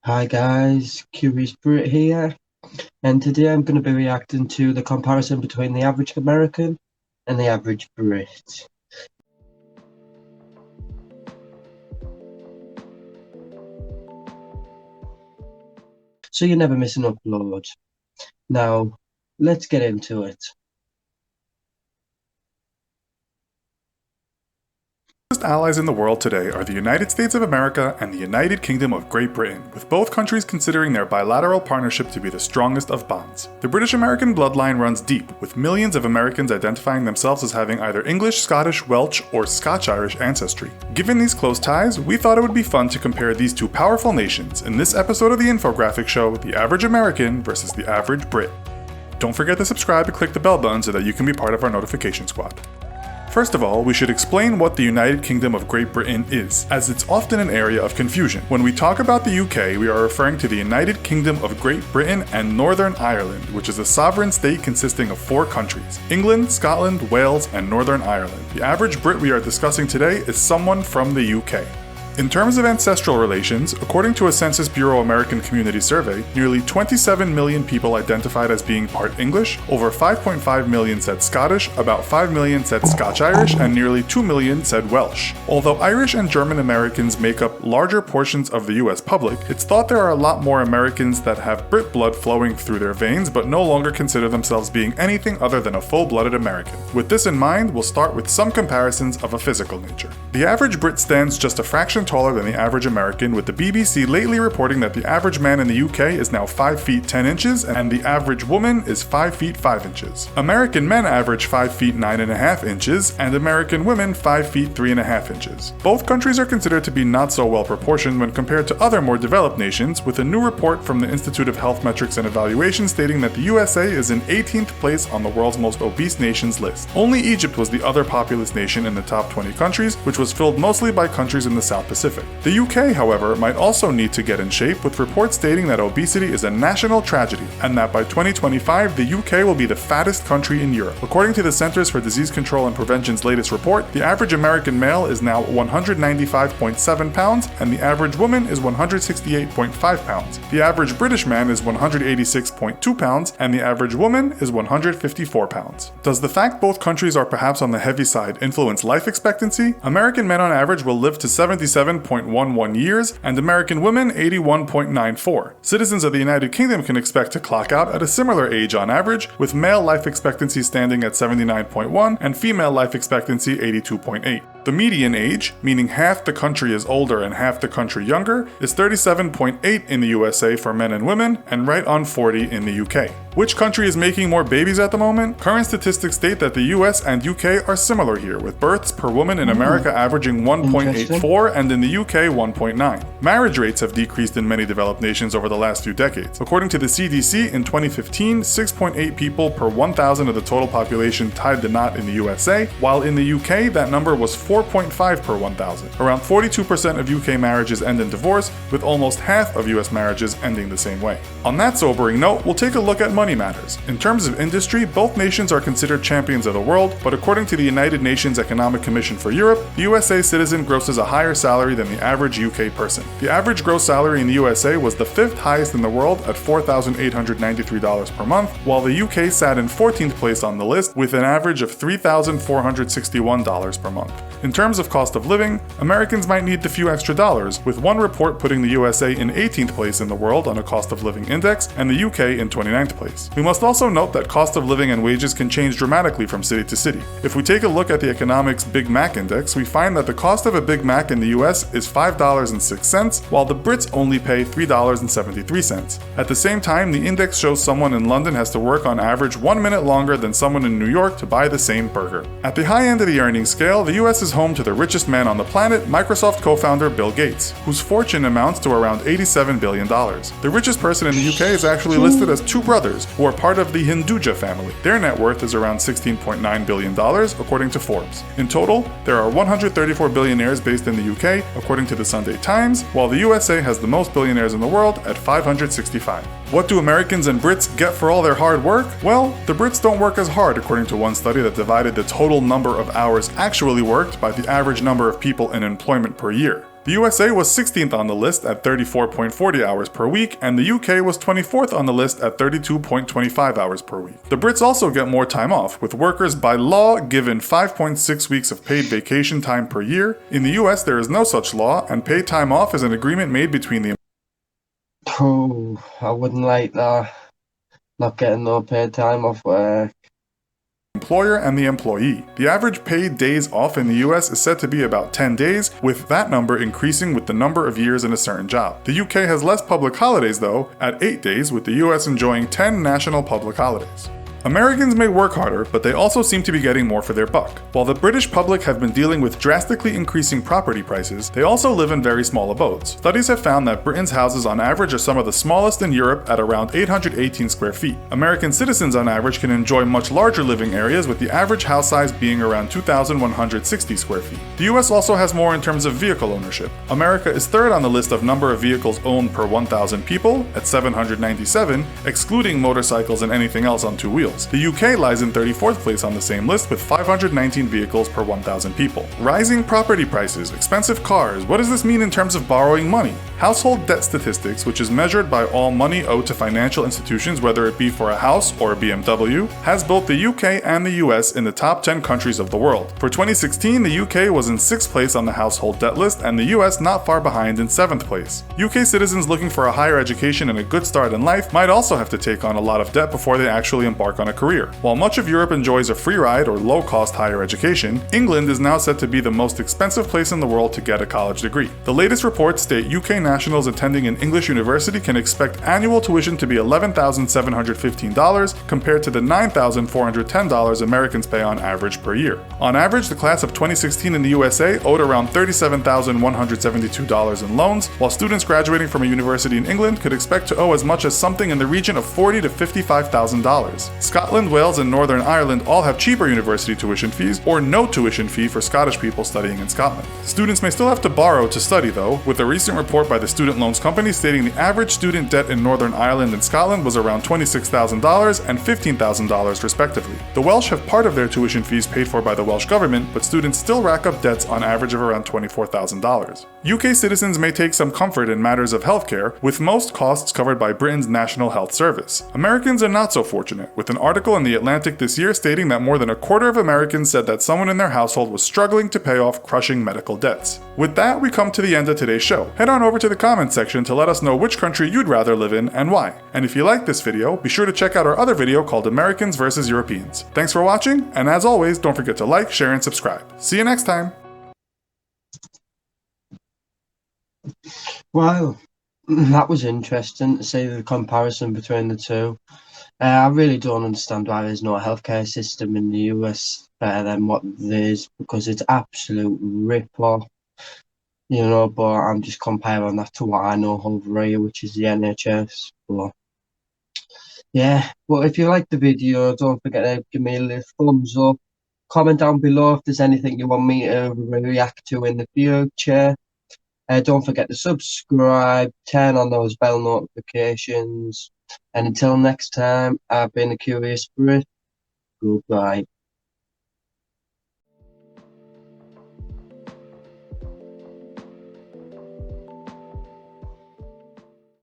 Hi guys, Curious Brit here, and today I'm going to be reacting to the comparison between the average American and the average Brit. So you never miss an upload. Now, let's get into it. Allies in the world today are the United States of America and the United Kingdom of Great Britain, with both countries considering their bilateral partnership to be the strongest of bonds. The British-American bloodline runs deep, with millions of Americans identifying themselves as having either English, Scottish, Welsh, or Scotch-Irish ancestry. Given these close ties, we thought it would be fun to compare these two powerful nations in this episode of the infographic show, The Average American versus the Average Brit. Don't forget to subscribe and click the bell button so that you can be part of our notification squad. First of all, we should explain what the United Kingdom of Great Britain is, as it's often an area of confusion. When we talk about the UK, we are referring to the United Kingdom of Great Britain and Northern Ireland, which is a sovereign state consisting of 4 countries: England, Scotland, Wales, and Northern Ireland. The average Brit we are discussing today is someone from the UK. In terms of ancestral relations, according to a Census Bureau American Community Survey, nearly 27 million people identified as being part English, over 5.5 million said Scottish, about 5 million said Scotch-Irish, and nearly 2 million said Welsh. Although Irish and German Americans make up larger portions of the US public, it's thought there are a lot more Americans that have Brit blood flowing through their veins but no longer consider themselves being anything other than a full-blooded American. With this in mind, we'll start with some comparisons of a physical nature. The average Brit stands just a fraction taller than the average American, with the BBC lately reporting that the average man in the UK is now 5 feet 10 inches and the average woman is 5 feet 5 inches. American men average 5 feet 9.5 inches and American women 5 feet 3.5 inches. Both countries are considered to be not so well proportioned when compared to other more developed nations, with a new report from the Institute of Health Metrics and Evaluation stating that the USA is in 18th place on the world's most obese nations list. Only Egypt was the other populous nation in the top 20 countries, which was filled mostly by countries in the South Pacific. The UK, however, might also need to get in shape, with reports stating that obesity is a national tragedy and that by 2025 the UK will be the fattest country in Europe. According to the Centers for Disease Control and Prevention's latest report, the average American male is now 195.7 pounds and the average woman is 168.5 pounds. The average British man is 186.2 pounds and the average woman is 154 pounds. Does the fact both countries are perhaps on the heavy side influence life expectancy? American men on average will live to 77.11 years, and American women 81.94. Citizens of the United Kingdom can expect to clock out at a similar age on average, with male life expectancy standing at 79.1 and female life expectancy 82.8. The median age, meaning half the country is older and half the country younger, is 37.8 in the USA for men and women, and right on 40 in the UK. Which country is making more babies at the moment? Current statistics state that the US and UK are similar here, with births per woman in America averaging 1.84 and in the UK 1.9. Marriage rates have decreased in many developed nations over the last few decades. According to the CDC, in 2015, 6.8 people per 1,000 of the total population tied the knot in the USA, while in the UK that number was 4.5 per 1,000. Around 42% of UK marriages end in divorce, with almost half of US marriages ending the same way. On that sobering note, we'll take a look at money matters. In terms of industry, both nations are considered champions of the world, but according to the United Nations Economic Commission for Europe, the USA citizen grosses a higher salary than the average UK person. The average gross salary in the USA was the 5th highest in the world at $4,893 per month, while the UK sat in 14th place on the list with an average of $3,461 per month. In terms of cost of living, Americans might need the few extra dollars, with one report putting the USA in 18th place in the world on a cost of living index and the UK in 29th place. We must also note that cost of living and wages can change dramatically from city to city. If we take a look at the economics Big Mac index, we find that the cost of a Big Mac in the US is $5.06, while the Brits only pay $3.73. At the same time, the index shows someone in London has to work on average 1 minute longer than someone in New York to buy the same burger. At the high end of the earnings scale, the US is home to the richest man on the planet, Microsoft co-founder Bill Gates, whose fortune amounts to around $87 billion. The richest person in the UK is actually listed as 2 brothers, who are part of the Hinduja family. Their net worth is around $16.9 billion, according to Forbes. In total, there are 134 billionaires based in the UK, according to the Sunday Times, while the USA has the most billionaires in the world at 565. What do Americans and Brits get for all their hard work? Well, the Brits don't work as hard, according to one study that divided the total number of hours actually worked by the average number of people in employment per year. The USA was 16th on the list at 34.40 hours per week, and the UK was 24th on the list at 32.25 hours per week. The Brits also get more time off, with workers by law given 5.6 weeks of paid vacation time per year. In the US, there is no such law, and paid time off is an agreement made between the Oh, I wouldn't like that. Not getting no paid time off work. employer and the employee. The average paid days off in the US is said to be about 10 days, with that number increasing with the number of years in a certain job. The UK has less public holidays though, at 8 days, with the US enjoying 10 national public holidays. Americans may work harder, but they also seem to be getting more for their buck. While the British public have been dealing with drastically increasing property prices, they also live in very small abodes. Studies have found that Britain's houses on average are some of the smallest in Europe at around 818 square feet. American citizens on average can enjoy much larger living areas, with the average house size being around 2,160 square feet. The US also has more in terms of vehicle ownership. America is third on the list of number of vehicles owned per 1,000 people, at 797, excluding motorcycles and anything else on two wheels. The UK lies in 34th place on the same list with 519 vehicles per 1,000 people. Rising property prices, expensive cars, what does this mean in terms of borrowing money? Household debt statistics, which is measured by all money owed to financial institutions, whether it be for a house or a BMW, has both the UK and the US in the top 10 countries of the world. For 2016, the UK was in 6th place on the household debt list and the US not far behind in 7th place. UK citizens looking for a higher education and a good start in life might also have to take on a lot of debt before they actually embark on a career. While much of Europe enjoys a free ride or low-cost higher education, England is now said to be the most expensive place in the world to get a college degree. The latest reports state UK nationals attending an English university can expect annual tuition to be $11,715 compared to the $9,410 Americans pay on average per year. On average, the class of 2016 in the USA owed around $37,172 in loans, while students graduating from a university in England could expect to owe as much as something in the region of $40,000 to $55,000. Scotland, Wales, and Northern Ireland all have cheaper university tuition fees, or no tuition fee for Scottish people studying in Scotland. Students may still have to borrow to study though, with a recent report by the Student Loans Company stating the average student debt in Northern Ireland and Scotland was around $26,000 and $15,000 respectively. The Welsh have part of their tuition fees paid for by the Welsh government, but students still rack up debts on average of around $24,000. UK citizens may take some comfort in matters of healthcare, with most costs covered by Britain's National Health Service. Americans are not so fortunate, with an article in The Atlantic this year stating that more than a quarter of Americans said that someone in their household was struggling to pay off crushing medical debts. With that, we come to the end of today's show. Head on over to the comments section to let us know which country you'd rather live in and why. And if you like this video, be sure to check out our other video called Americans vs. Europeans. Thanks for watching, and as always, don't forget to like, share, and subscribe. See you next time! Well, that was interesting to see the comparison between the two. I really don't understand why there's no healthcare system in the US better than what there is, because it's absolute rip-off, but I'm just comparing that to what I know over here, which is the NHS. But yeah, but if you like the video, don't forget to give me a little thumbs up. Comment down below if there's anything you want me to react to in the future. Don't forget to subscribe, turn on those bell notifications. And until next time, I've been a Curious Brit. Goodbye.